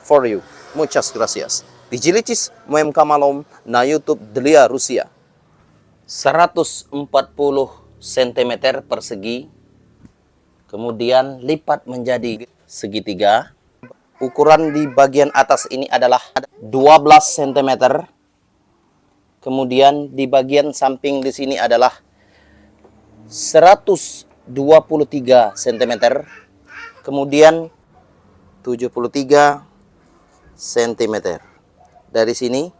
for you. Muchas gracias. Vigilitis moem kamalom na YouTube Delia Rusia. 140 cm persegi, kemudian lipat menjadi segitiga. Ukuran di bagian atas ini adalah 12 cm. Kemudian di bagian samping di sini adalah 123 cm. Kemudian 73 cm. Dari sini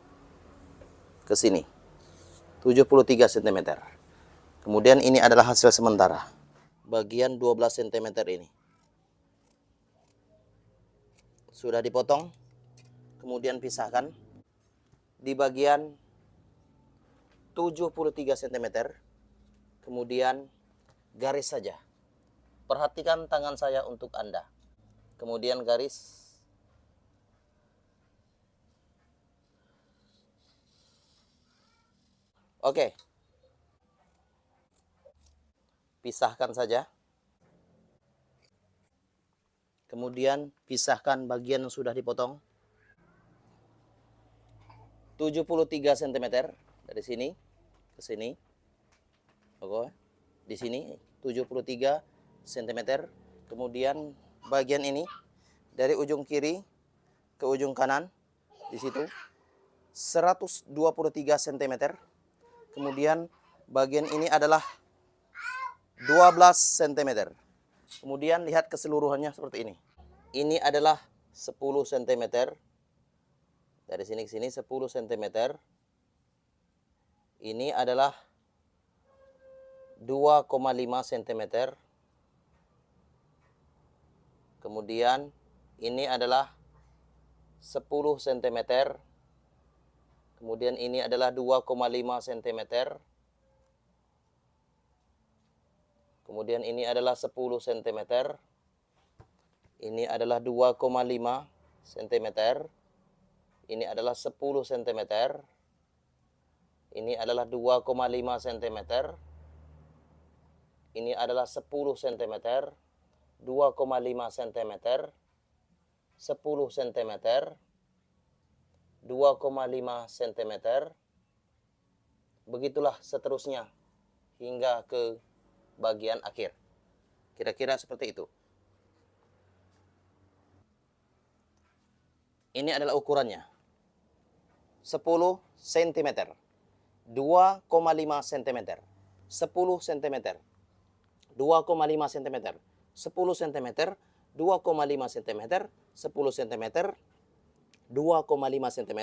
ke sini 73 cm. Kemudian ini adalah hasil sementara. Bagian 12 cm ini sudah dipotong, kemudian pisahkan. Di bagian 73 cm, kemudian garis saja. Perhatikan tangan saya untuk Anda. Kemudian garis. Oke. Pisahkan saja. Kemudian pisahkan bagian yang sudah dipotong. 73 cm dari sini ke sini. Oke. Di sini 73 cm. Kemudian bagian ini dari ujung kiri ke ujung kanan di situ 123 cm. Kemudian bagian ini adalah 12 cm. Kemudian lihat keseluruhannya seperti ini. Ini adalah 10 cm. Dari sini ke sini 10 cm. Ini adalah 2,5 cm. Kemudian ini adalah 10 cm. Kemudian ini adalah 2,5 cm. Kemudian ini adalah 10 cm. Ini adalah 2,5 cm. Ini adalah 10 cm. Ini adalah 2,5 cm. Ini adalah 10 cm. 2,5 cm. 10 cm. 2,5 cm. Begitulah seterusnya hingga ke bagian akhir. Kira-kira seperti itu. Ini adalah ukurannya. 10 cm. 2,5 cm. 10 cm. 2,5 cm. 10 cm. 2,5 cm. 10 cm. 2,5 cm.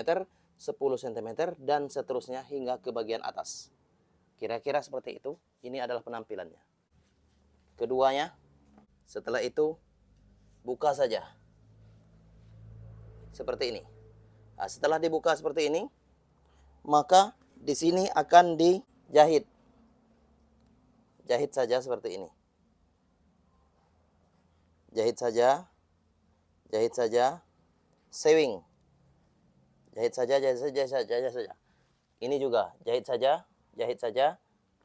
10 cm. Dan seterusnya hingga ke bagian atas. Kira-kira seperti itu. Ini adalah penampilannya. Keduanya, setelah itu buka saja. Seperti ini. Nah, setelah dibuka seperti ini, maka di sini akan dijahit. Jahit saja seperti ini. Jahit saja. Jahit saja. Sewing. Jahit saja, jahit saja, jahit saja. Ini juga jahit saja, jahit saja.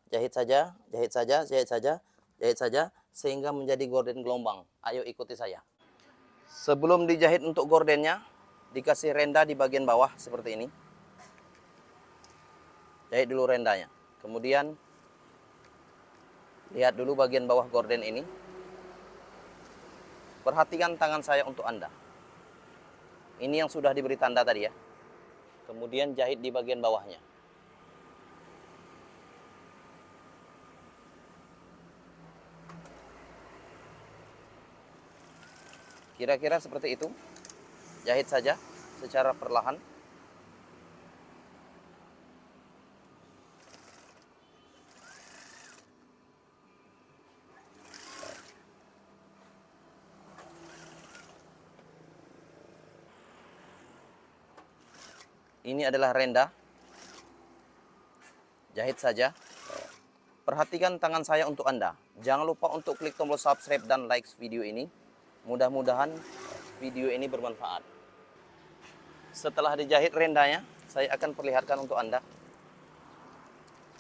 Jahit saja, jahit saja, jahit saja, jahit saja, sehingga menjadi gorden gelombang. Ayo ikuti saya. Sebelum dijahit untuk gordennya, dikasih renda di bagian bawah seperti ini. Jahit dulu rendanya. Kemudian, lihat dulu bagian bawah gorden ini. Perhatikan tangan saya untuk Anda. Ini yang sudah diberi tanda tadi ya. Kemudian jahit di bagian bawahnya. Kira-kira seperti itu. Jahit saja secara perlahan. Ini adalah renda. Jahit saja. Perhatikan tangan saya untuk Anda. Jangan lupa untuk klik tombol subscribe dan like video ini. Mudah-mudahan video ini bermanfaat. Setelah dijahit rendanya, saya akan perlihatkan untuk Anda.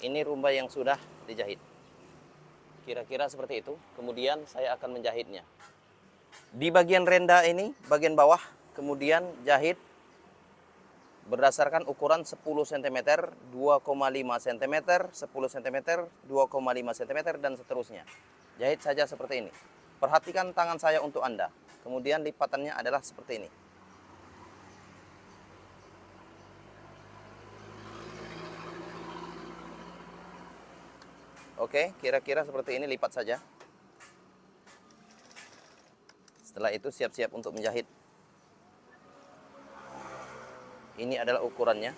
Ini rumbai yang sudah dijahit. Kira-kira seperti itu. Kemudian saya akan menjahitnya. Di bagian renda ini, bagian bawah, kemudian jahit berdasarkan ukuran 10 cm, 2,5 cm, 10 cm, 2,5 cm, dan seterusnya. Jahit saja seperti ini. Perhatikan tangan saya untuk Anda. Kemudian lipatannya adalah seperti ini. Oke, kira-kira seperti ini, lipat saja. Setelah itu siap-siap untuk menjahit. Ini adalah ukurannya.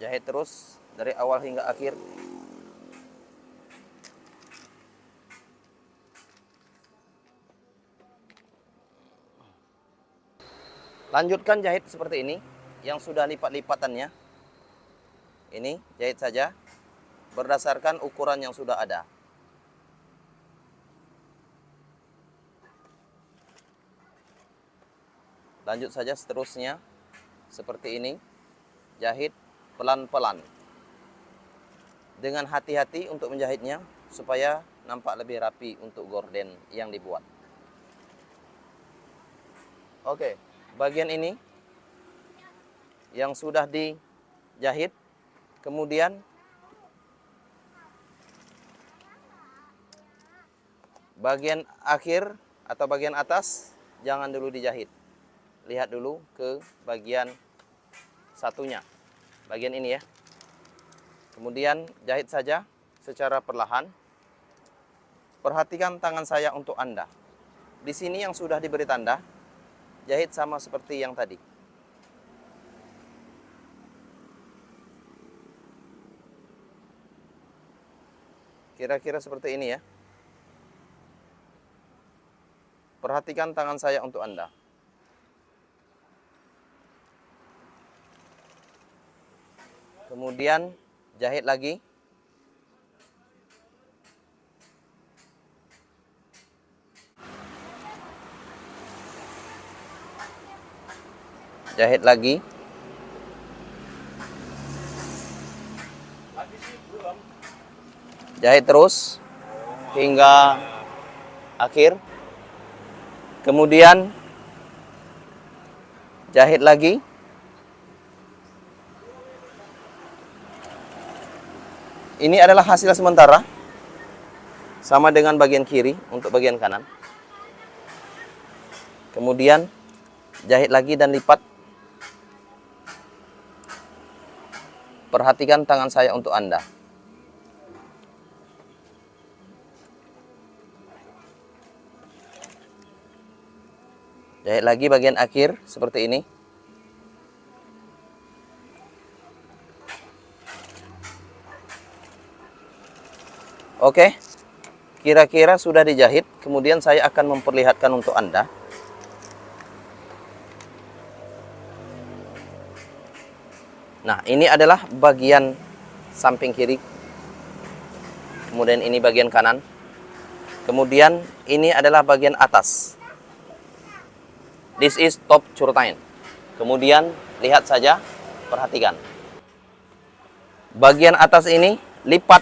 Jahit terus dari awal hingga akhir. Lanjutkan jahit seperti ini, yang sudah lipat-lipatannya. Ini jahit saja berdasarkan ukuran yang sudah ada. Lanjut saja seterusnya seperti ini. Jahit pelan-pelan. Dengan hati-hati untuk menjahitnya supaya nampak lebih rapi untuk gorden yang dibuat. Oke, bagian ini yang sudah dijahit, kemudian bagian akhir atau bagian atas jangan dulu dijahit. Lihat dulu ke bagian satunya, bagian ini ya. Kemudian jahit saja secara perlahan. Perhatikan tangan saya untuk Anda. Di sini yang sudah diberi tanda, jahit sama seperti yang tadi. Kira-kira seperti ini ya. Perhatikan tangan saya untuk Anda. Kemudian jahit lagi. Jahit lagi. Jahit terus hingga akhir. Kemudian jahit lagi. Ini adalah hasil sementara. Sama dengan bagian kiri untuk bagian kanan. Kemudian jahit lagi dan lipat. Perhatikan tangan saya untuk Anda. Jahit lagi bagian akhir seperti ini. Oke, kira-kira sudah dijahit. Kemudian saya akan memperlihatkan untuk Anda. Nah, ini adalah bagian samping kiri. Kemudian ini bagian kanan. Kemudian ini adalah bagian atas. This is top curtain. Kemudian lihat saja, perhatikan. Bagian atas ini lipat.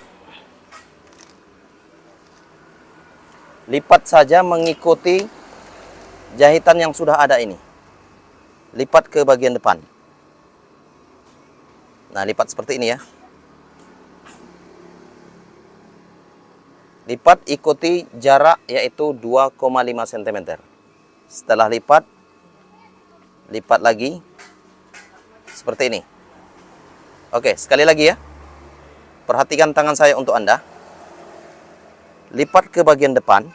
Lipat saja mengikuti jahitan yang sudah ada ini. Lipat ke bagian depan. Nah, lipat seperti ini ya. Lipat ikuti jarak yaitu 2,5 cm. Setelah lipat, lipat lagi seperti ini. Oke, sekali lagi ya. Perhatikan tangan saya untuk Anda. Lipat ke bagian depan.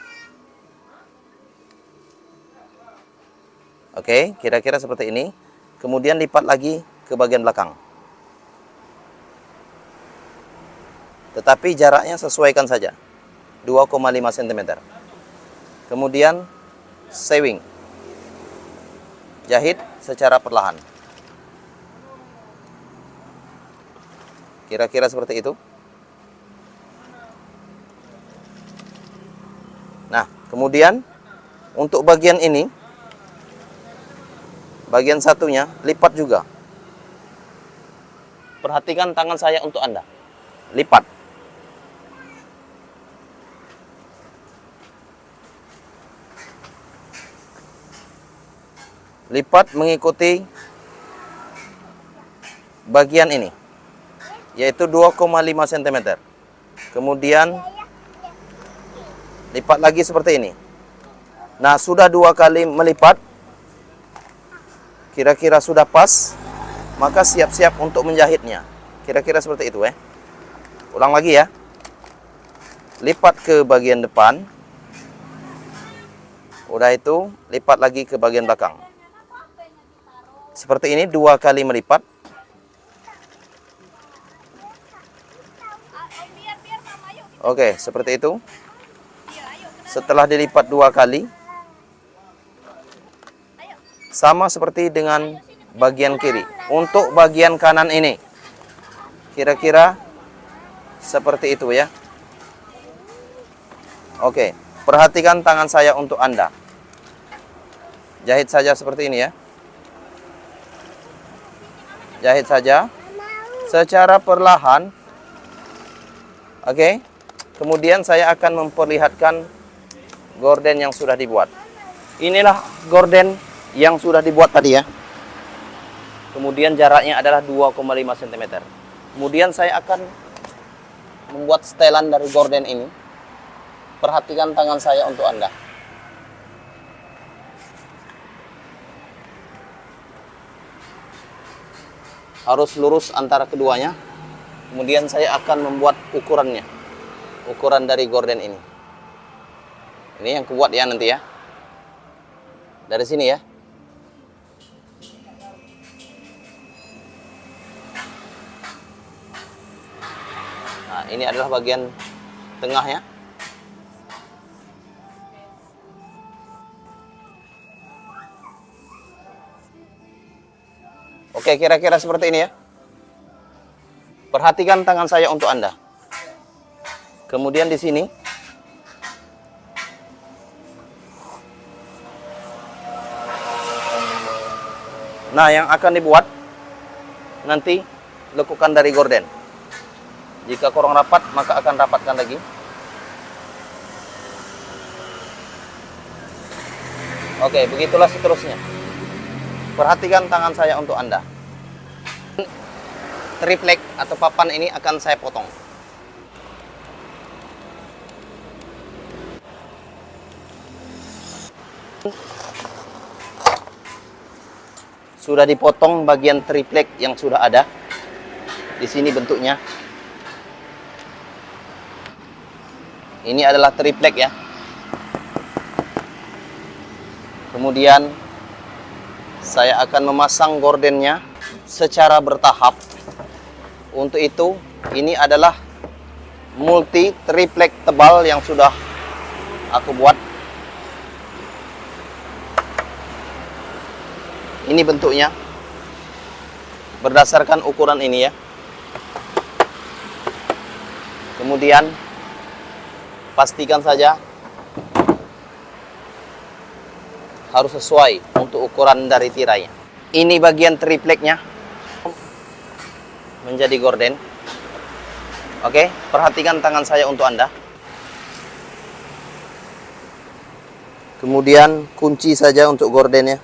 Oke, kira-kira seperti ini. Kemudian lipat lagi ke bagian belakang. Tetapi jaraknya sesuaikan saja. 2,5 cm. Kemudian sewing. Jahit secara perlahan. Kira-kira seperti itu. Nah, kemudian untuk bagian ini bagian satunya lipat juga. Perhatikan tangan saya untuk Anda. Lipat. Lipat mengikuti bagian ini, yaitu 2,5 cm. Kemudian lipat lagi seperti ini. Nah, sudah 2 kali melipat, kira-kira sudah pas, maka siap-siap untuk menjahitnya. Kira-kira seperti itu ya. Ulang lagi ya. Lipat ke bagian depan. Udah itu, lipat lagi ke bagian belakang. Seperti ini 2 kali melipat. Oke, seperti itu. Setelah dilipat 2 kali, sama seperti dengan bagian kiri. Untuk bagian kanan ini, kira-kira seperti itu ya. Oke, perhatikan tangan saya untuk Anda. Jahit saja seperti ini ya. Jahit saja secara perlahan. Oke. Kemudian saya akan memperlihatkan gorden yang sudah dibuat. Inilah gorden yang sudah dibuat tadi ya. Kemudian jaraknya adalah 2,5 cm. Kemudian saya akan membuat setelan dari gorden ini. Perhatikan tangan saya untuk Anda. Harus lurus antara keduanya. Kemudian saya akan membuat ukurannya. Ukuran dari gorden ini. Ini yang kubuat ya nanti ya. Dari sini ya. Nah, ini adalah bagian tengahnya. Oke, kira-kira seperti ini ya. Perhatikan tangan saya untuk Anda. Kemudian di sini. Nah, yang akan dibuat nanti lekukan dari gorden. Jika kurang rapat, maka akan rapatkan lagi. Oke, begitulah seterusnya. Perhatikan tangan saya untuk Anda. Triplek atau papan ini akan saya potong. Sudah dipotong bagian triplek yang sudah ada. Di sini bentuknya. Ini adalah triplek ya. Kemudian saya akan memasang gordennya secara bertahap. Untuk itu, ini adalah multi triplek tebal yang sudah aku buat. Ini bentuknya berdasarkan ukuran ini ya. Kemudian pastikan saja harus sesuai untuk ukuran dari tirainya. Ini bagian tripleknya menjadi gorden. Oke, perhatikan tangan saya untuk Anda. Kemudian kunci saja untuk gordennya.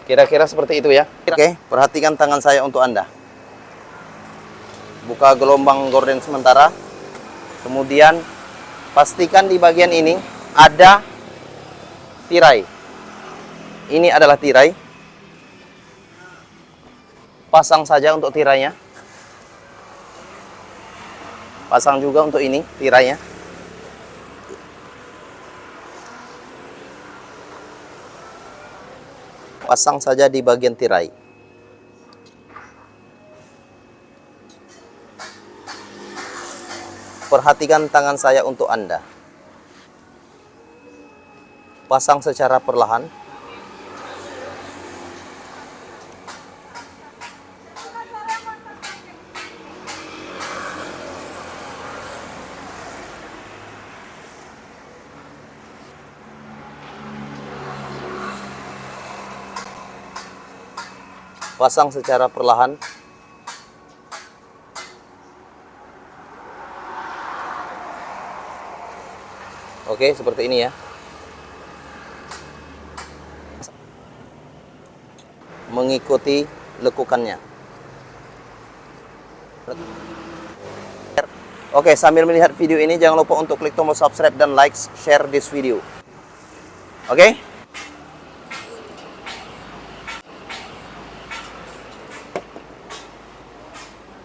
Kira-kira seperti itu ya. Oke, perhatikan tangan saya untuk Anda. Buka gelombang gorden sementara. Kemudian pastikan di bagian ini ada tirai. Ini adalah tirai. Pasang saja untuk tirainya. Pasang juga untuk ini tirainya. Pasang saja di bagian tirai. Perhatikan tangan saya untuk Anda. Pasang secara perlahan. Pasang secara perlahan. Oke, seperti ini ya. Mengikuti lekukannya. Oke, sambil melihat video ini jangan lupa untuk klik tombol subscribe dan like, share this video. Oke?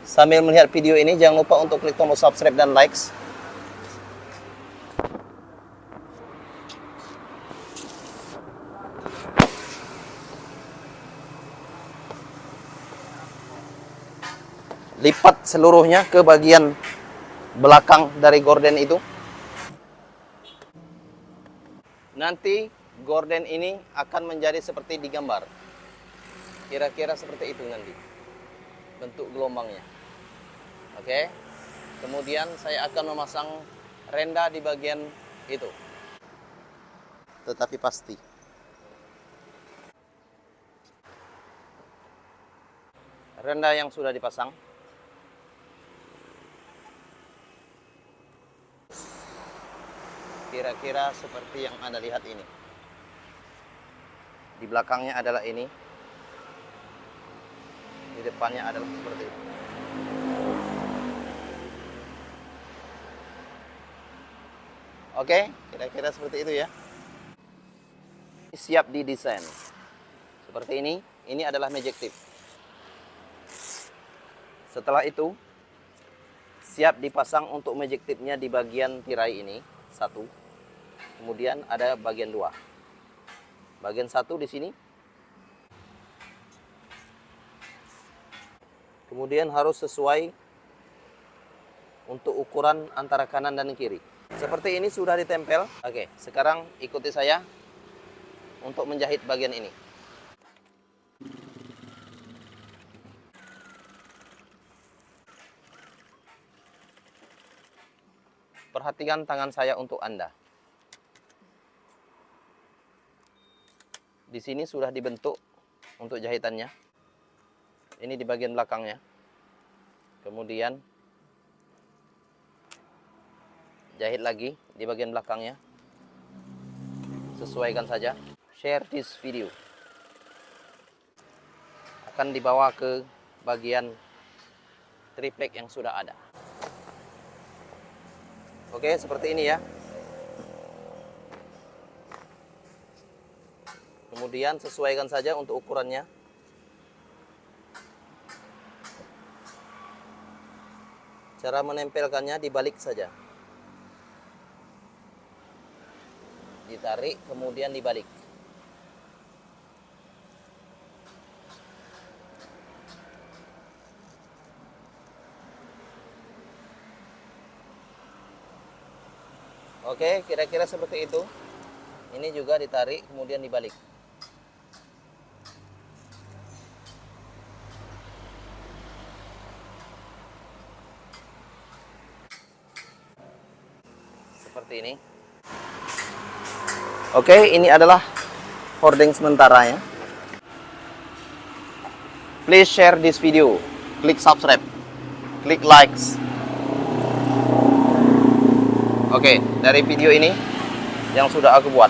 Sambil melihat video ini jangan lupa untuk klik tombol subscribe dan like. Lipat seluruhnya ke bagian belakang dari gorden itu. Nanti gorden ini akan menjadi seperti di gambar. Kira-kira seperti itu nanti bentuk gelombangnya. Oke. Kemudian saya akan memasang renda di bagian itu. Tetapi pasti. Renda yang sudah dipasang. Kira-kira seperti yang Anda lihat ini. Di belakangnya adalah ini. Di depannya adalah seperti ini. Oke, kira-kira seperti itu ya. Siap didesain. Seperti ini. Ini adalah magic tip. Setelah itu, siap dipasang untuk magic tipnya di bagian tirai ini. Satu. Kemudian ada bagian dua. Bagian satu di sini. Kemudian harus sesuai untuk ukuran antara kanan dan kiri. Seperti ini sudah ditempel. Oke, sekarang ikuti saya untuk menjahit bagian ini. Perhatikan tangan saya untuk Anda. Di sini sudah dibentuk untuk jahitannya. Ini di bagian belakangnya. Kemudian jahit lagi di bagian belakangnya. Sesuaikan saja. Share this video. Akan dibawa ke bagian triplek yang sudah ada. Oke, seperti ini ya. Kemudian sesuaikan saja untuk ukurannya. Cara menempelkannya dibalik saja. Ditarik, kemudian dibalik. Oke, kira-kira seperti itu. Ini juga ditarik, kemudian dibalik. Seperti ini. Oke, ini adalah hording sementara ya. Please share this video. Klik subscribe. Klik likes. Oke, dari video ini yang sudah aku buat.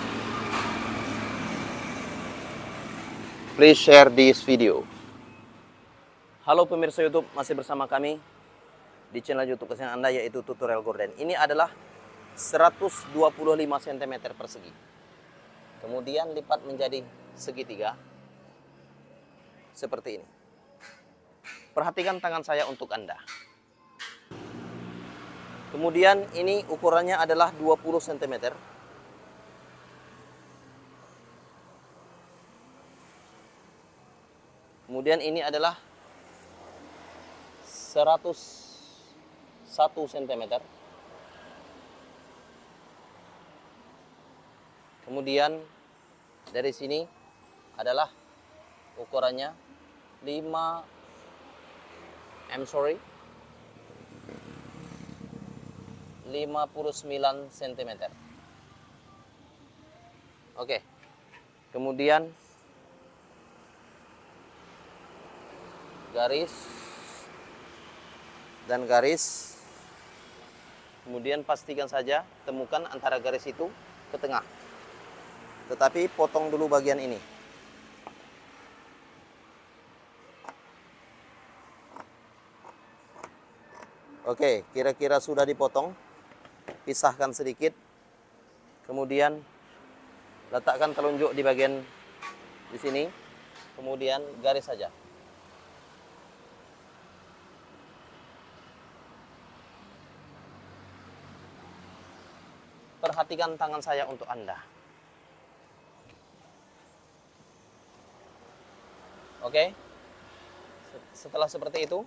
Please share this video. Halo pemirsa YouTube, masih bersama kami di channel YouTube kesayangan Anda yaitu Tutorial Gorden. Ini adalah 125 cm persegi. Kemudian lipat menjadi segitiga seperti ini. Perhatikan tangan saya untuk Anda. Kemudian ini ukurannya adalah 20 cm. Kemudian ini adalah 101 cm. Kemudian dari sini adalah ukurannya 59 cm. Oke. Kemudian garis dan garis. Kemudian pastikan saja temukan antara garis itu ke tengah. Tetapi potong dulu bagian ini. Oke, kira-kira sudah dipotong. Pisahkan sedikit. Kemudian letakkan telunjuk di bagian di sini. Kemudian garis saja. Perhatikan tangan saya untuk Anda. Oke. Setelah seperti itu,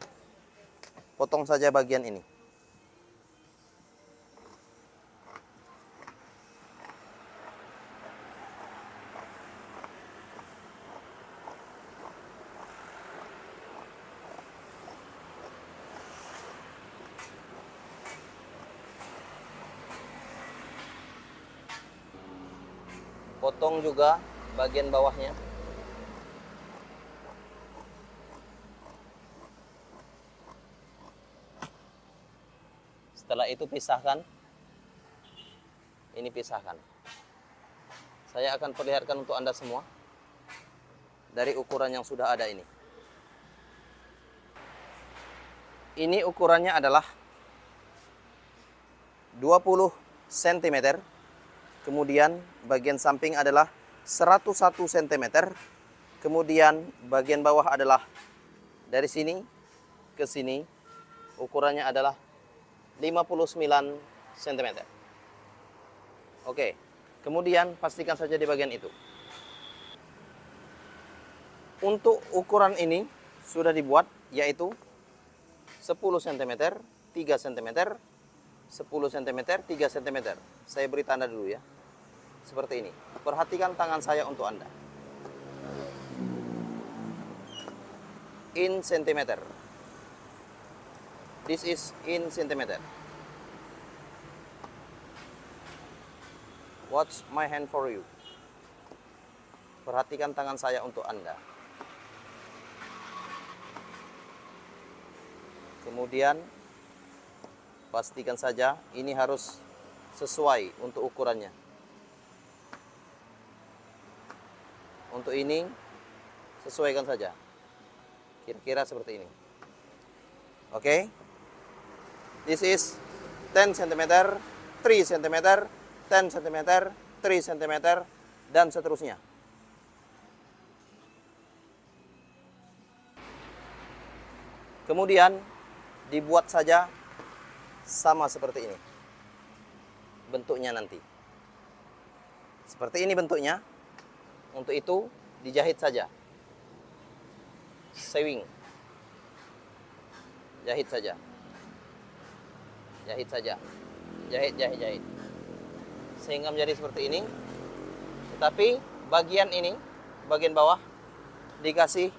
potong saja bagian ini. Potong juga bagian bawahnya. Setelah itu pisahkan. Ini pisahkan. Saya akan perlihatkan untuk Anda semua dari ukuran yang sudah ada ini. Ini ukurannya adalah 20 cm. Kemudian bagian samping adalah 101 cm. Kemudian bagian bawah adalah dari sini ke sini. Ukurannya adalah 59 cm. Oke. Kemudian pastikan saja di bagian itu. Untuk ukuran ini sudah dibuat, yaitu 10 cm, 3 cm, 10 cm, 3 cm. Saya beri tanda dulu ya. Seperti ini. Perhatikan tangan saya untuk Anda. In centimeter. This is in centimeter. Watch my hand for you. Perhatikan tangan saya untuk Anda. Kemudian pastikan saja ini harus sesuai untuk ukurannya. Untuk ini sesuaikan saja. Kira-kira seperti ini. Oke. This is 10 cm, 3 cm, 10 cm, 3 cm, dan seterusnya. Kemudian dibuat saja sama seperti ini bentuknya nanti. Seperti ini bentuknya. Untuk itu dijahit saja. Sewing. Jahit saja. Jahit saja. Jahit, jahit, jahit. Sehingga menjadi seperti ini. Tetapi bagian ini, bagian bawah dikasih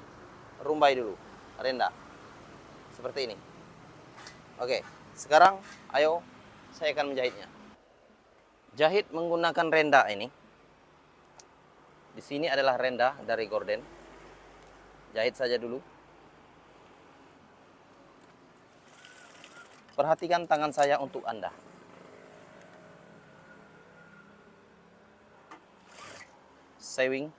rumbai dulu, renda. Seperti ini. Oke, sekarang ayo saya akan menjahitnya. Jahit menggunakan renda ini. Di sini adalah renda dari gorden. Jahit saja dulu. Perhatikan tangan saya untuk Anda. Sewing.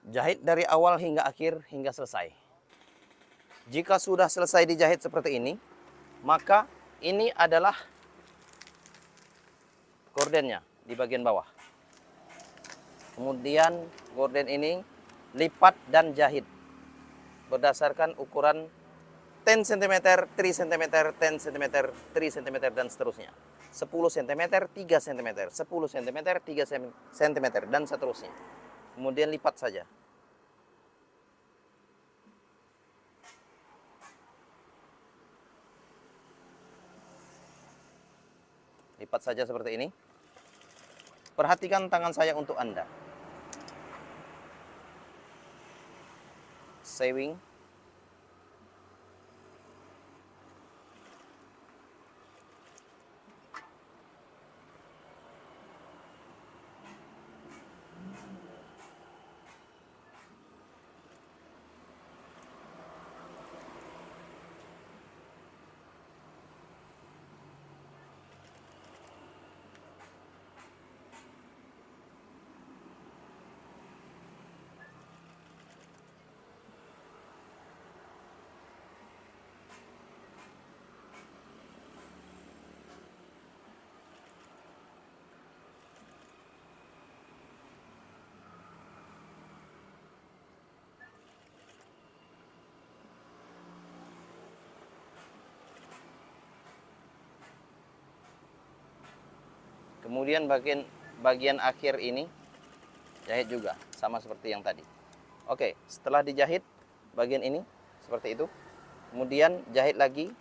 Jahit dari awal hingga akhir hingga selesai. Jika sudah selesai dijahit seperti ini, maka ini adalah gordennya di bagian bawah. Kemudian gorden ini lipat dan jahit berdasarkan ukuran 10 cm, 3 cm, 10 cm, 3 cm, dan seterusnya. 10 cm, 3 cm, 10 cm, 3 cm, dan seterusnya. Kemudian lipat saja. Lipat saja seperti ini. Perhatikan tangan saya untuk Anda. Sewing. Kemudian bagian akhir ini jahit juga, sama seperti yang tadi. Oke, setelah dijahit bagian ini seperti itu, kemudian jahit lagi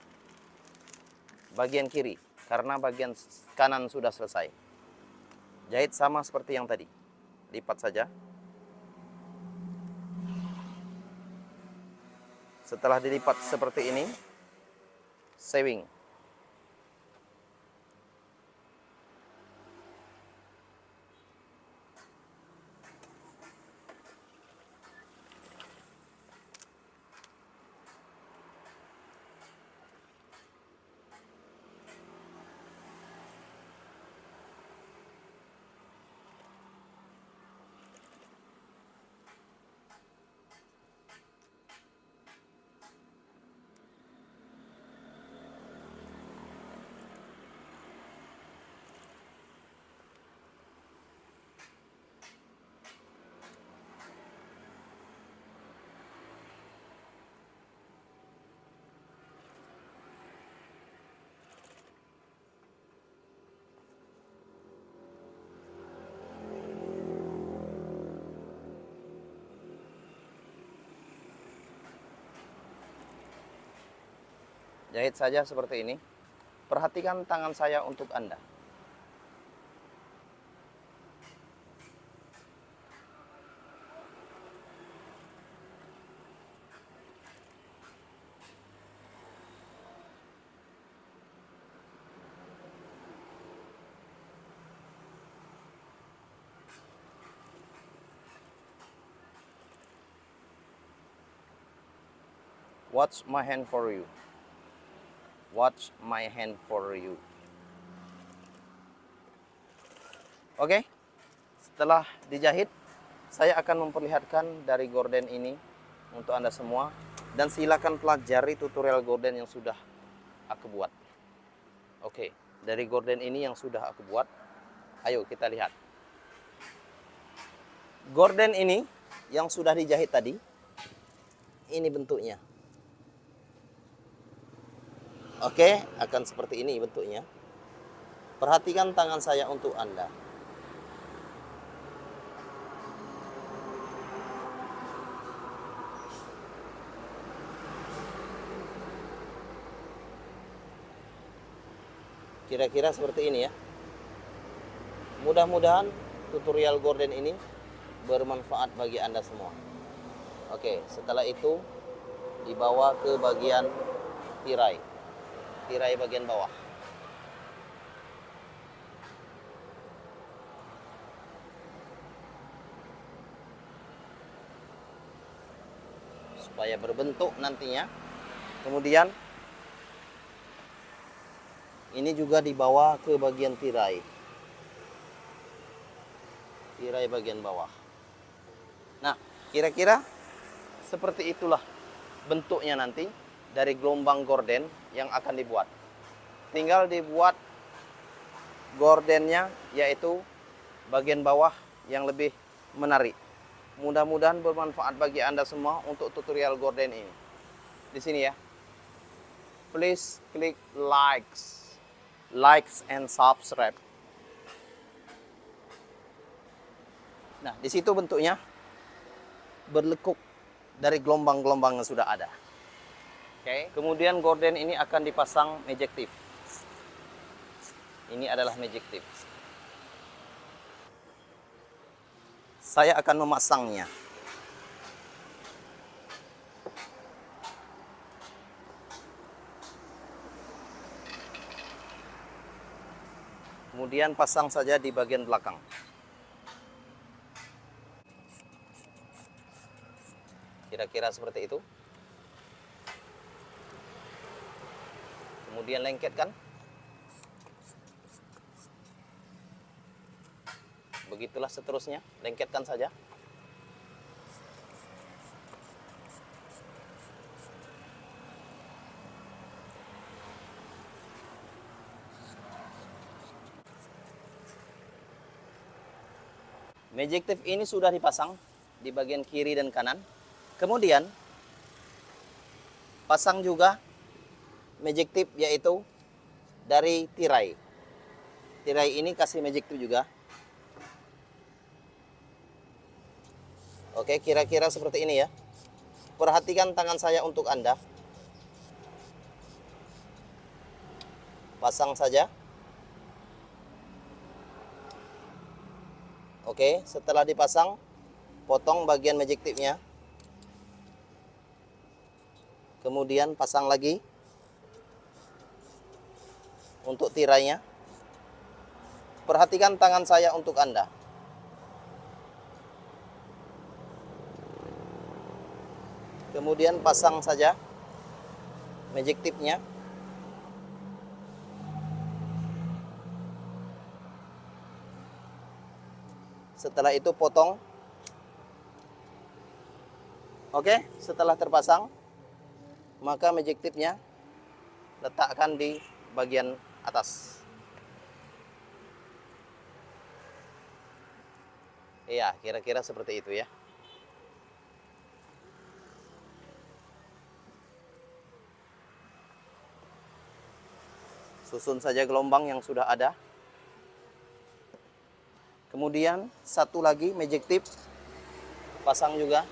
bagian kiri, karena bagian kanan sudah selesai. Jahit sama seperti yang tadi, lipat saja. Setelah dilipat seperti ini, sewing. Jahit saja seperti ini. Perhatikan tangan saya untuk Anda. Watch my hand for you. Watch my hand for you. Oke, setelah dijahit, saya akan memperlihatkan dari gorden ini untuk Anda semua. Dan silakan pelajari tutorial gorden yang sudah aku buat. Oke, dari gorden ini yang sudah aku buat, ayo kita lihat. Gorden ini yang sudah dijahit tadi, ini bentuknya. Oke, akan seperti ini bentuknya. Perhatikan tangan saya untuk Anda. Kira-kira seperti ini ya. Mudah-mudahan tutorial gorden ini bermanfaat bagi Anda semua. Oke, setelah itu dibawa ke bagian tirai bagian bawah. Supaya berbentuk nantinya. Kemudian ini juga dibawa ke bagian tirai bagian bawah. Nah, kira-kira seperti itulah bentuknya nanti dari gelombang gorden yang akan dibuat. Tinggal dibuat gordennya, yaitu bagian bawah yang lebih menarik. Mudah-mudahan bermanfaat bagi Anda semua untuk tutorial gorden ini. Di sini ya. Please click likes, like, and subscribe. Nah, di situ bentuknya berlekuk dari gelombang-gelombang yang sudah ada. Oke. Kemudian gorden ini akan dipasang Magective. Ini adalah Magective. Saya akan memasangnya. Kemudian pasang saja di bagian belakang. Kira-kira seperti itu. Kemudian lengketkan. Begitulah seterusnya, lengketkan saja. Magective ini sudah dipasang di bagian kiri dan kanan. Kemudian pasang juga Magective yaitu dari tirai. Tirai ini kasih Magective juga. Oke, kira-kira seperti ini ya. Perhatikan tangan saya untuk Anda. Pasang saja. Oke, setelah dipasang, potong bagian Magective-nya. Kemudian pasang lagi untuk tirainya. Perhatikan tangan saya untuk Anda. Kemudian pasang saja Magective-nya. Setelah itu potong. Oke, setelah terpasang, maka Magective-nya letakkan di bagian atas. Iya, kira-kira seperti itu ya. Susun saja gelombang yang sudah ada. Kemudian satu lagi Magective pasang juga.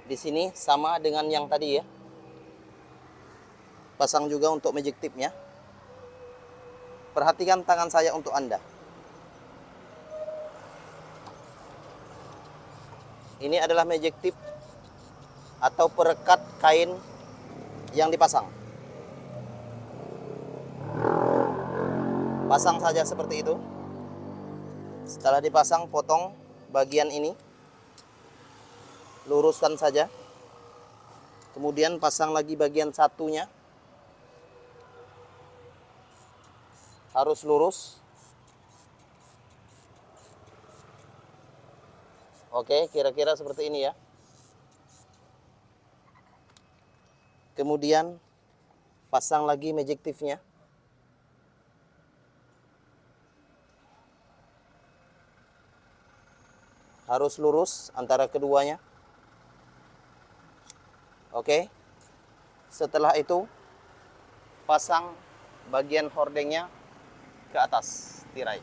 Di sini sama dengan yang tadi ya. Pasang juga untuk Magective-nya. Perhatikan tangan saya untuk Anda. Ini adalah Magective atau perekat kain yang dipasang. Pasang saja seperti itu. Setelah dipasang, potong bagian ini. Luruskan saja. Kemudian pasang lagi bagian satunya. Harus lurus. Oke, kira-kira seperti ini ya. Kemudian pasang lagi Magective-nya. Harus lurus antara keduanya. Oke. Setelah itu pasang bagian hordengnya ke atas tirai.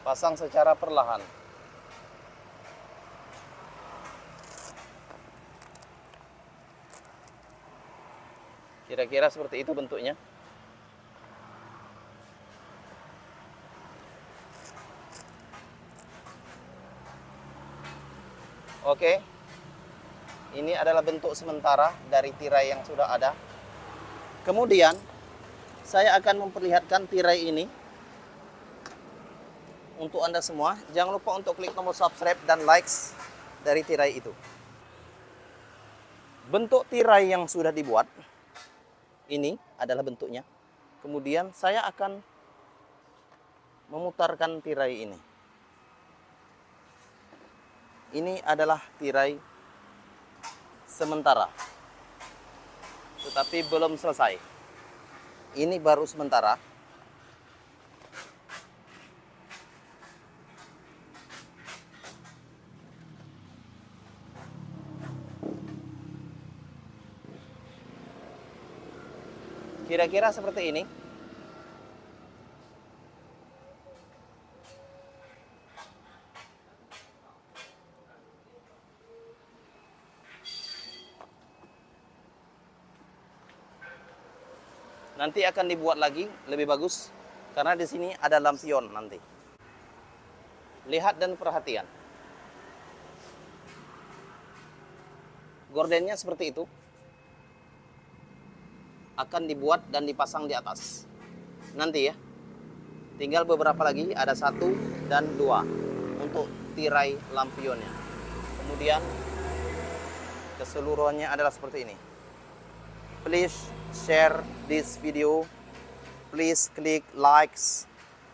Pasang secara perlahan. Kira-kira seperti itu bentuknya. Oke. Ini adalah bentuk sementara dari tirai yang sudah ada. Kemudian saya akan memperlihatkan tirai ini untuk Anda semua. Jangan lupa untuk klik tombol subscribe dan likes dari tirai itu. Bentuk tirai yang sudah dibuat ini adalah bentuknya. Kemudian saya akan memutarkan tirai ini. Ini adalah tirai sementara, tetapi belum selesai. Ini baru sementara. Kira-kira seperti ini. Nanti akan dibuat lagi lebih bagus karena di sini ada lampion nanti. Lihat dan perhatikan. Gordennya seperti itu. Akan dibuat dan dipasang di atas. Nanti ya. Tinggal beberapa lagi, ada 1 dan 2 untuk tirai lampionnya. Kemudian keseluruhannya adalah seperti ini. Please share this video. Please click likes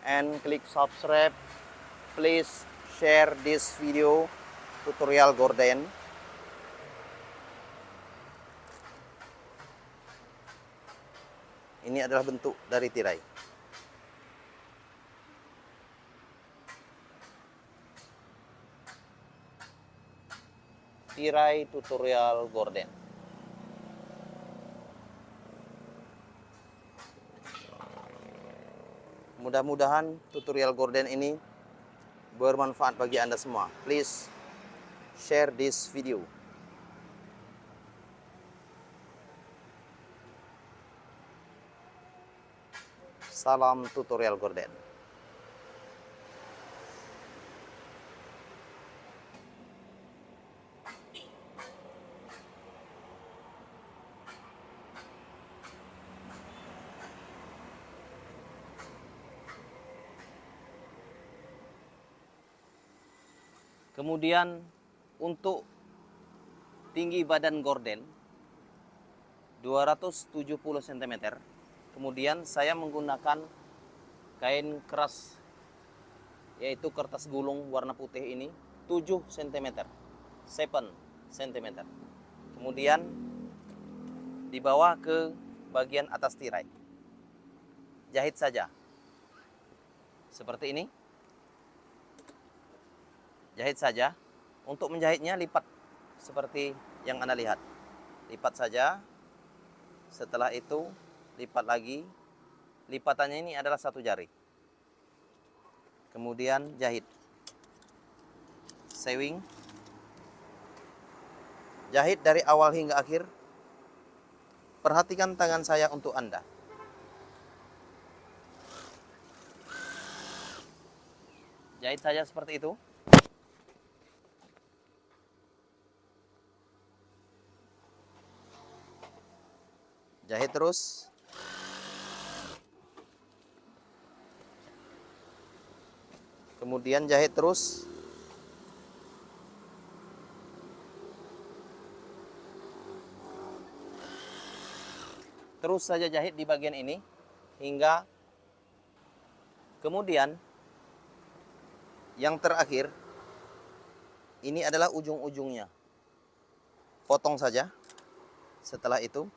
and click subscribe. Please share this video tutorial gorden. Ini adalah bentuk dari tirai. Tirai tutorial gorden. Mudah-mudahan tutorial gorden ini bermanfaat bagi Anda semua. Please share this video. Salam tutorial gorden. Kemudian untuk tinggi badan gorden 270 cm. Kemudian saya menggunakan kain keras, yaitu kertas gulung warna putih ini 7 cm. 7 cm. Kemudian dibawa ke bagian atas tirai. Jahit saja. Seperti ini. Jahit saja. Untuk menjahitnya lipat seperti yang Anda lihat. Lipat saja. Setelah itu lipat lagi. Lipatannya ini adalah 1 jari. Kemudian jahit. Sewing. Jahit dari awal hingga akhir. Perhatikan tangan saya untuk Anda. Jahit saja seperti itu. Jahit terus. Kemudian jahit terus. Terus saja jahit di bagian ini hingga kemudian yang terakhir ini adalah ujung-ujungnya. Potong saja. Setelah itu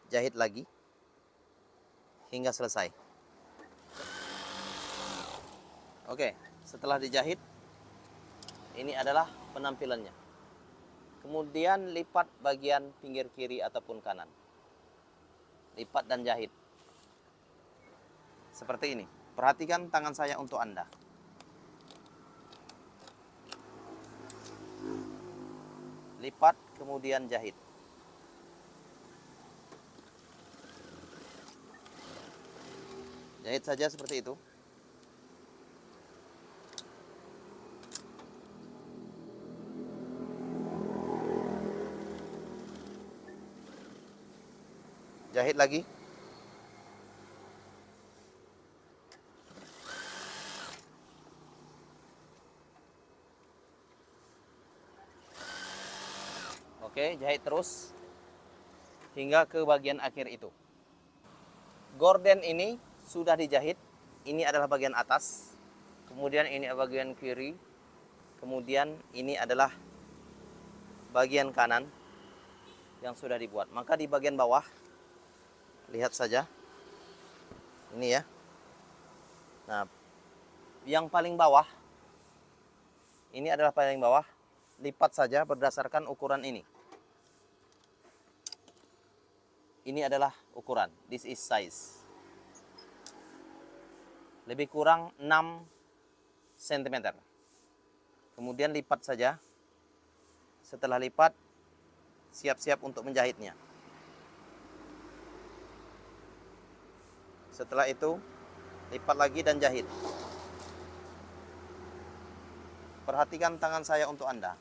jahit lagi hingga selesai. Oke, setelah dijahit, ini adalah penampilannya. Kemudian lipat bagian pinggir kiri ataupun kanan. Lipat dan jahit. Seperti ini. Perhatikan tangan saya untuk Anda. Lipat, kemudian jahit. Jahit saja seperti itu. Jahit lagi. Oke, jahit terus hingga ke bagian akhir itu. Gorden ini sudah dijahit. Ini adalah bagian atas. Kemudian ini bagian kiri. Kemudian ini adalah bagian kanan yang sudah dibuat. Maka di bagian bawah, lihat saja. Ini ya. Nah, yang paling bawah, ini adalah paling bawah. Lipat saja berdasarkan ukuran ini. Ini adalah ukuran. This is size. Lebih kurang 6 cm. Kemudian lipat saja. Setelah lipat, siap-siap untuk menjahitnya. Setelah itu, lipat lagi dan jahit. Perhatikan tangan saya untuk Anda.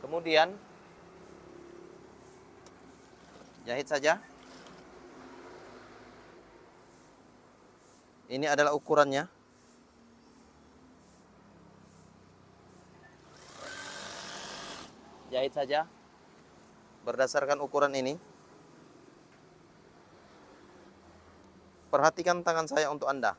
Kemudian, jahit saja. Ini adalah ukurannya. Jahit saja berdasarkan ukuran ini. Perhatikan tangan saya untuk Anda.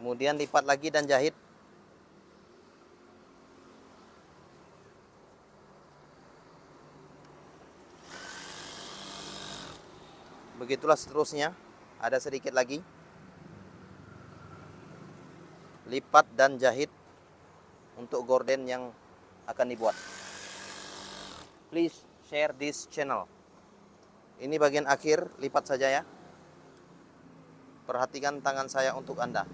Kemudian lipat lagi dan jahit. Begitulah seterusnya. Ada sedikit lagi. Lipat dan jahit untuk gorden yang akan dibuat. Please share this channel. Ini bagian akhir, lipat saja ya. Perhatikan tangan saya untuk Anda.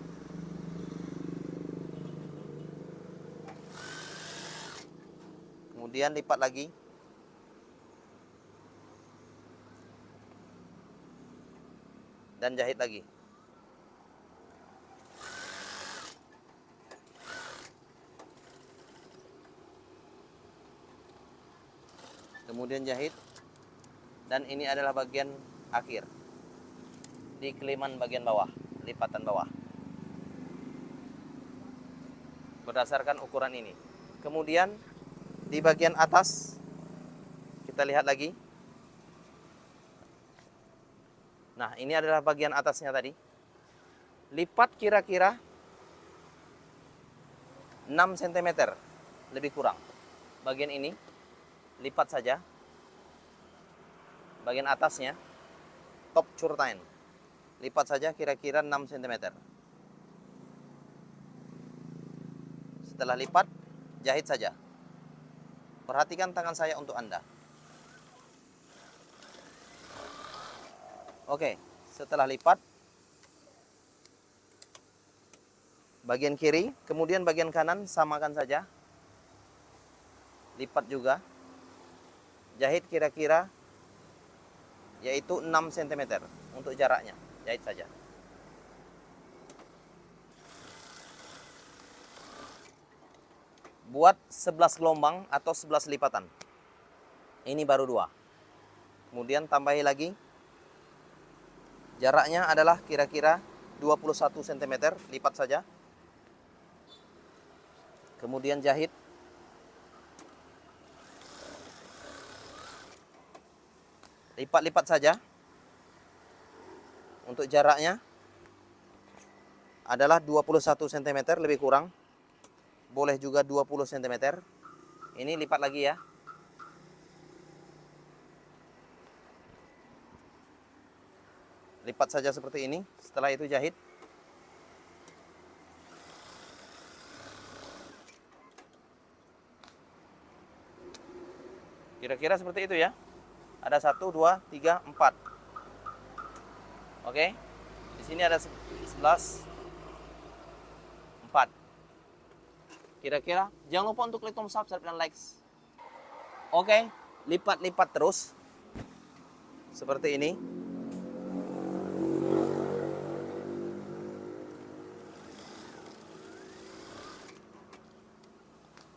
Kemudian lipat lagi. Dan jahit lagi. Kemudian jahit. Dan ini adalah bagian akhir. Di keliman bagian bawah, lipatan bawah. Berdasarkan ukuran ini. Kemudian di bagian atas kita lihat lagi. Nah, ini adalah bagian atasnya tadi. Lipat kira-kira 6 cm lebih kurang. Bagian ini lipat saja. Bagian atasnya top curtain. Lipat saja kira-kira 6 cm. Setelah lipat, jahit saja. Perhatikan tangan saya untuk Anda. Oke, setelah lipat, bagian kiri, kemudian bagian kanan samakan saja. Lipat juga. Jahit kira-kira yaitu 6 cm untuk jaraknya. Jahit saja. Buat 11 gelombang atau 11 lipatan. Ini baru 2. Kemudian tambahi lagi. Jaraknya adalah kira-kira 21 cm, lipat saja. Kemudian jahit. Lipat-lipat saja. Untuk jaraknya adalah 21 cm lebih kurang. Boleh juga 20 cm. Ini lipat lagi ya. Lipat saja seperti ini. Setelah itu jahit. Kira-kira seperti itu ya. Ada 1, 2, 3, 4. Oke. Di sini ada 11, 4. Kira-kira jangan lupa untuk klik tombol subscribe dan likes. Oke, lipat-lipat terus. Seperti ini.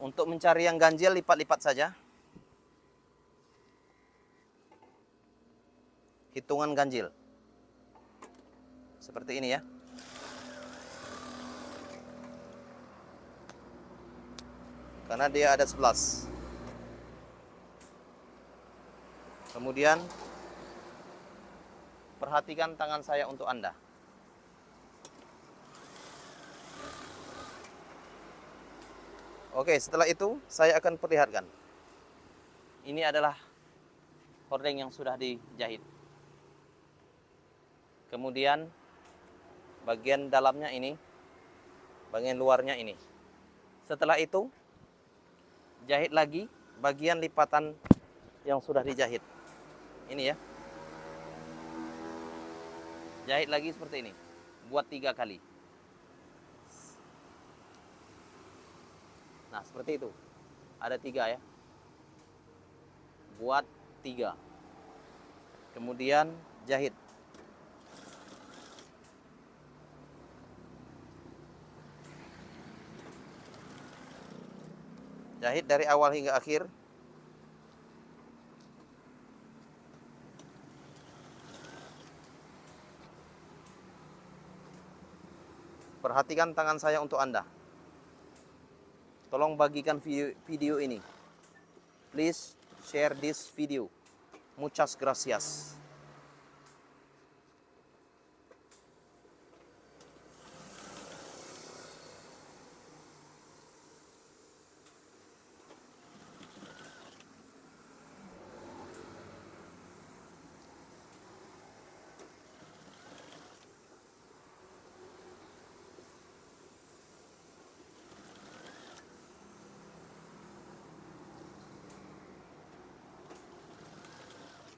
Untuk mencari yang ganjil, lipat-lipat saja. Hitungan ganjil. Seperti ini ya. Karena dia ada 11. Kemudian perhatikan tangan saya untuk Anda. Oke, setelah itu saya akan perlihatkan. Ini adalah hordeng yang sudah dijahit. Kemudian bagian dalamnya ini, bagian luarnya ini. Setelah itu jahit lagi bagian lipatan yang sudah dijahit. Ini ya. Jahit lagi seperti ini. Buat 3 kali. Nah, seperti itu. Ada 3 ya. Buat 3. Kemudian jahit. Jahit dari awal hingga akhir. Perhatikan tangan saya untuk Anda. Tolong bagikan video ini. Please share this video. Muchas gracias.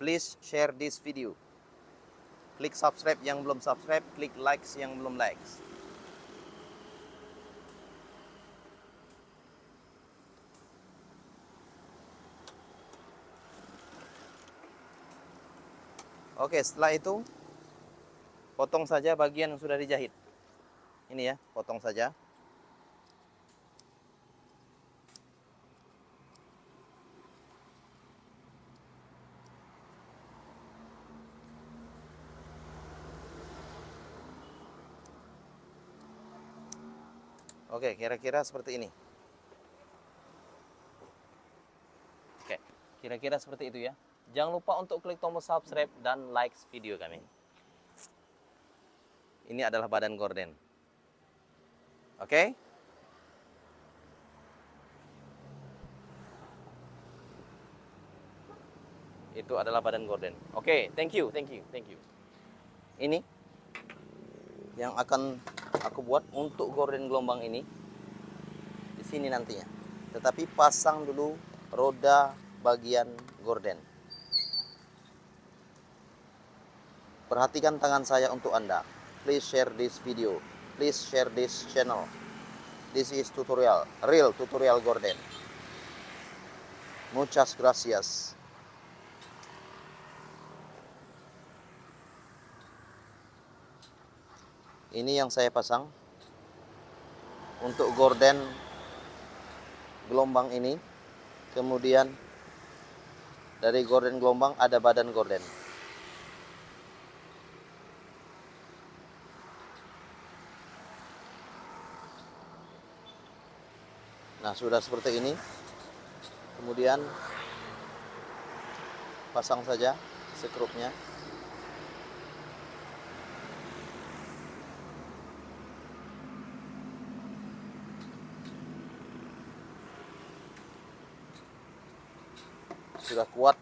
Please share this video. Klik subscribe yang belum subscribe, klik likes yang belum likes. Oke, setelah itu potong saja bagian yang sudah dijahit. Ini ya, potong saja. Oke, kira-kira seperti ini. Oke, kira-kira seperti itu ya. Jangan lupa untuk klik tombol subscribe dan like video kami. Ini adalah badan gorden. Oke? Itu adalah badan gorden. Oke, thank you. Ini yang akan aku buat untuk gorden gelombang ini di sini nantinya. Tetapi pasang dulu roda bagian gorden. Perhatikan tangan saya untuk Anda. Please share this video. Please share this channel. This is tutorial, real tutorial gorden. Muchas gracias. Ini yang saya pasang untuk gorden gelombang ini. Kemudian dari gorden gelombang ada badan gorden. Nah, sudah seperti ini. Kemudian pasang saja skrupnya. Sudah kuat.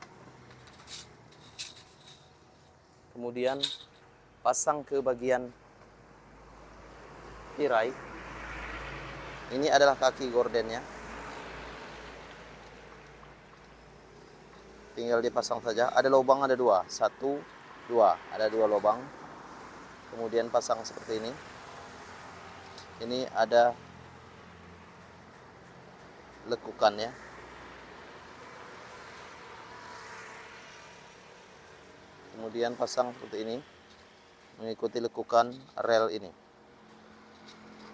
Kemudian pasang ke bagian tirai. Ini adalah kaki gordennya. Tinggal dipasang saja. Ada lubang, ada 2. 1, 2. Ada 2 lubang. Kemudian pasang seperti ini. Ini ada lekukannya. Kemudian pasang seperti ini, mengikuti lekukan rel ini.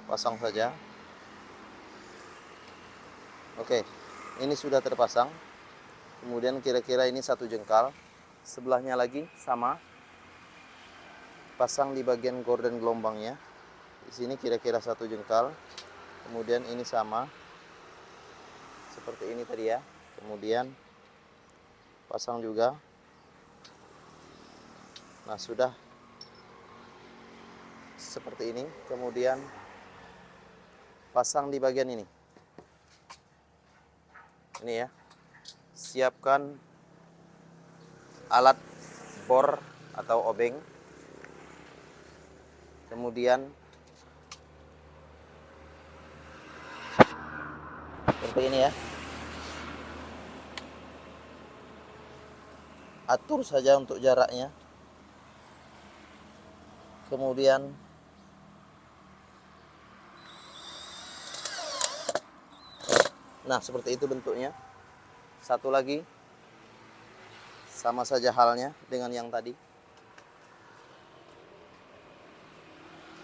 Pasang saja. Oke, ini sudah terpasang. Kemudian kira-kira ini 1 jengkal. Sebelahnya lagi sama. Pasang di bagian gorden gelombangnya. Di sini kira-kira 1 jengkal. Kemudian ini sama. Seperti ini tadi ya. Kemudian pasang juga. Nah, sudah seperti ini. Kemudian pasang di bagian ini. Ini ya. Siapkan alat bor atau obeng. Kemudian seperti ini ya. Atur saja untuk jaraknya. Kemudian nah, seperti itu bentuknya. Satu lagi, sama saja halnya dengan yang tadi.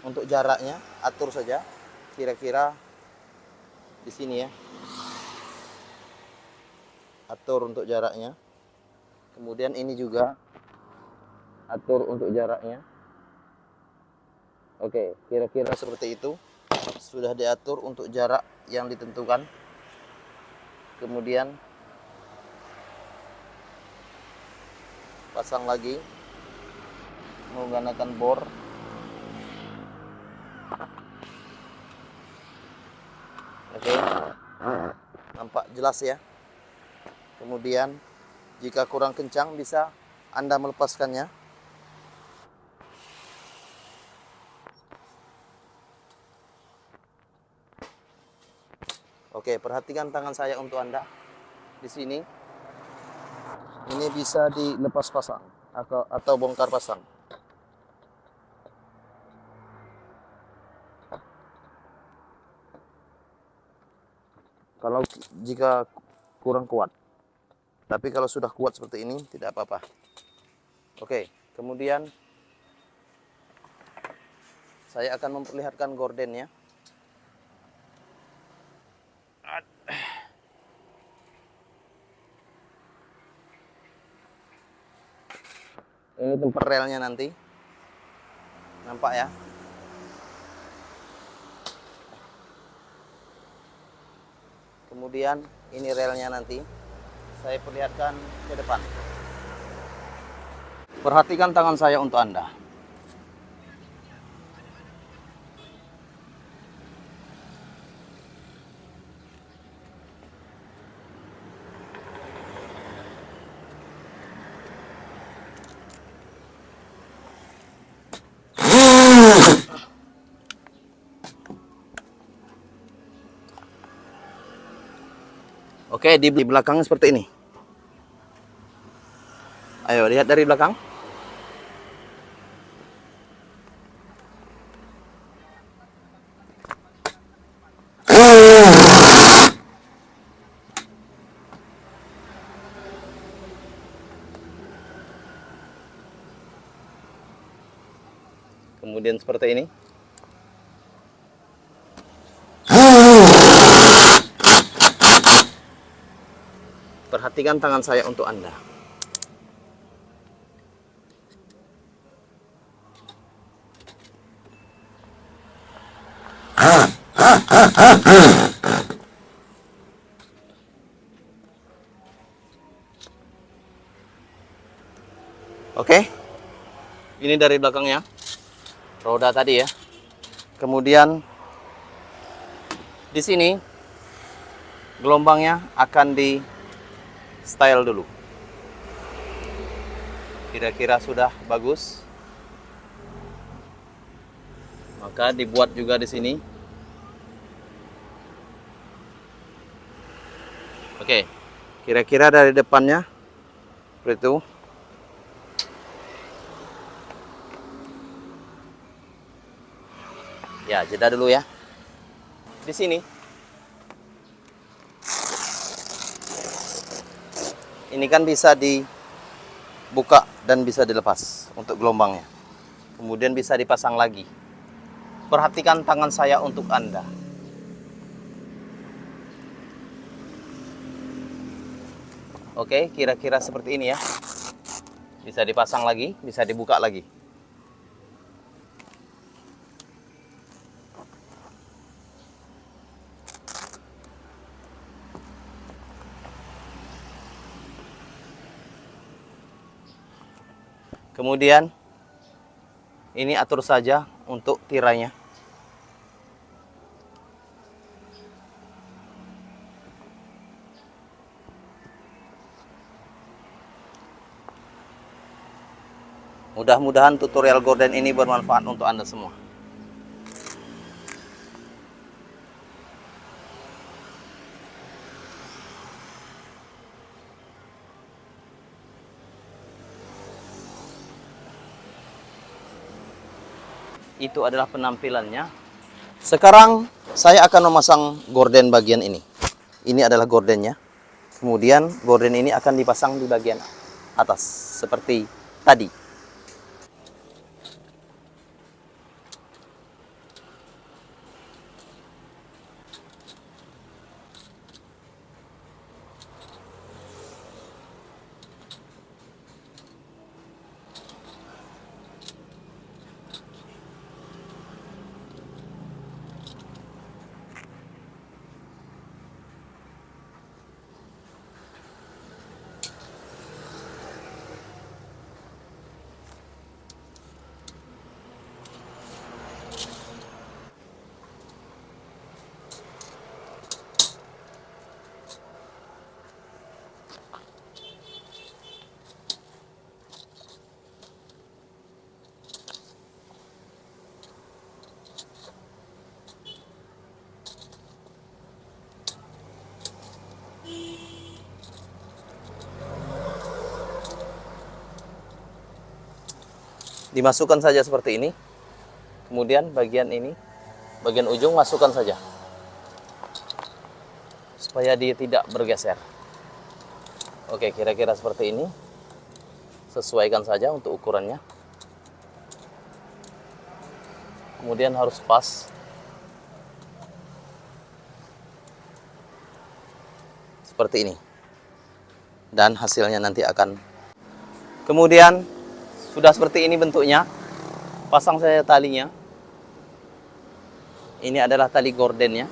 Untuk jaraknya, atur saja. Kira-kira di sini ya. Atur untuk jaraknya. Kemudian ini juga atur untuk jaraknya. Oke, kira-kira seperti itu. Sudah diatur untuk jarak yang ditentukan. Kemudian pasang lagi menggunakan bor. Oke, nampak jelas ya. Kemudian jika kurang kencang bisa Anda melepaskannya. Oke, perhatikan tangan saya untuk Anda. Di sini ini bisa dilepas pasang atau bongkar pasang. Kalau jika kurang kuat. Tapi kalau sudah kuat seperti ini tidak apa-apa. Oke, kemudian saya akan memperlihatkan gordennya. Ini tempat relnya nanti. Nampak ya? Kemudian ini relnya nanti. Saya perlihatkan ke depan. Perhatikan tangan saya untuk Anda. Oke, di belakang seperti ini. Ayo, lihat dari belakang. Kemudian seperti ini. Perhatikan tangan saya untuk Anda. Oke. Ini dari belakangnya. Roda tadi ya. Kemudian di sini gelombangnya akan di style dulu. Kira-kira sudah bagus. Maka dibuat juga di sini. Oke. Kira-kira dari depannya seperti itu. Ya, jeda dulu ya. Di sini. Ini kan bisa dibuka dan bisa dilepas untuk gelombangnya. Kemudian bisa dipasang lagi. Perhatikan tangan saya untuk Anda. Oke, kira-kira seperti ini ya. Bisa dipasang lagi, bisa dibuka lagi. Kemudian ini atur saja untuk tirainya. Mudah-mudahan tutorial gorden ini bermanfaat untuk Anda semua. Itu adalah penampilannya. Sekarang saya akan memasang gorden bagian ini. Ini adalah gordennya. Kemudian gorden ini akan dipasang di bagian atas seperti tadi. Dimasukkan saja seperti ini. Kemudian bagian ini, bagian ujung masukkan saja. Supaya dia tidak bergeser. Oke, kira-kira seperti ini. Sesuaikan saja untuk ukurannya. Kemudian harus pas. Seperti ini. Dan hasilnya nanti akan. Kemudian sudah seperti ini bentuknya. Pasang saja talinya. Ini adalah tali gordennya.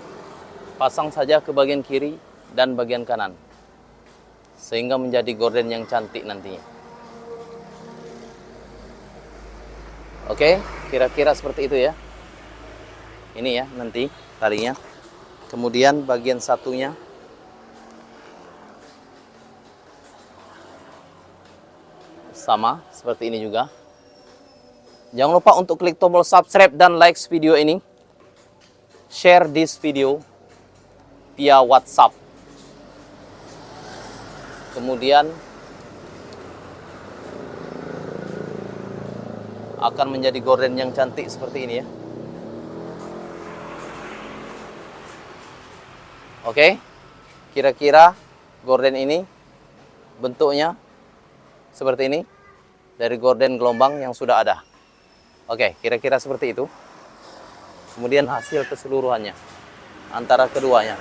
Pasang saja ke bagian kiri dan bagian kanan. Sehingga menjadi gorden yang cantik nantinya. Oke, kira-kira seperti itu ya. Ini ya nanti talinya. Kemudian bagian satunya. Sama seperti ini juga. Jangan lupa untuk klik tombol subscribe dan like video ini. Share this video via WhatsApp. Kemudian akan menjadi gorden yang cantik seperti ini ya. Oke. Kira-kira gorden ini bentuknya seperti ini dari gorden gelombang yang sudah ada. Oke, kira-kira seperti itu. Kemudian hasil keseluruhannya antara keduanya.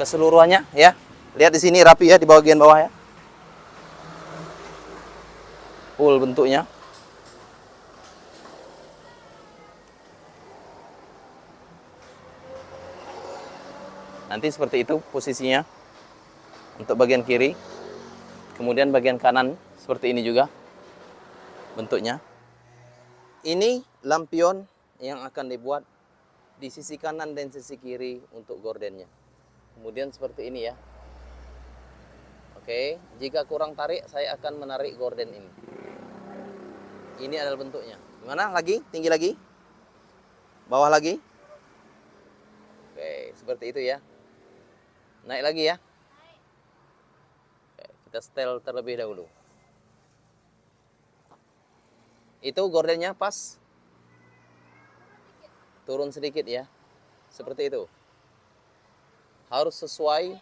Keseluruhannya ya. Lihat di sini rapi ya di bagian bawah ya. Full bentuknya. Nanti seperti itu posisinya untuk bagian kiri. Kemudian bagian kanan seperti ini juga bentuknya. Ini lampion yang akan dibuat di sisi kanan dan sisi kiri untuk gordennya. Kemudian seperti ini ya. Oke, jika kurang tarik saya akan menarik gorden ini. Ini adalah bentuknya. Gimana? Lagi? Tinggi lagi? Bawah lagi? Oke, seperti itu ya. Naik lagi ya. Kita setel terlebih dahulu. Itu gordennya pas. Turun sedikit ya. Seperti itu. Harus sesuai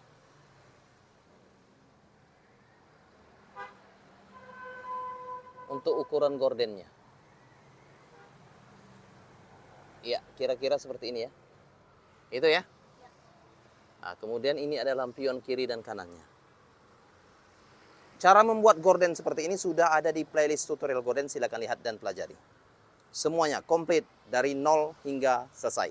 untuk ukuran gordennya. Iya, kira-kira seperti ini ya. Itu ya. Nah, kemudian ini ada lampion kiri dan kanannya. Cara membuat gorden seperti ini sudah ada di playlist tutorial gorden, silakan lihat dan pelajari. Semuanya komplit dari nol hingga selesai.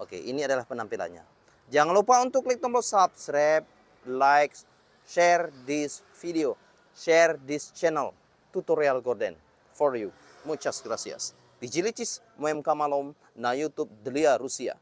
Oke, ini adalah penampilannya. Jangan lupa untuk klik tombol subscribe, like, share this video, share this channel tutorial gorden for you. Muchas gracias. Dijilicis moem kamalom na YouTube Delia Rusia.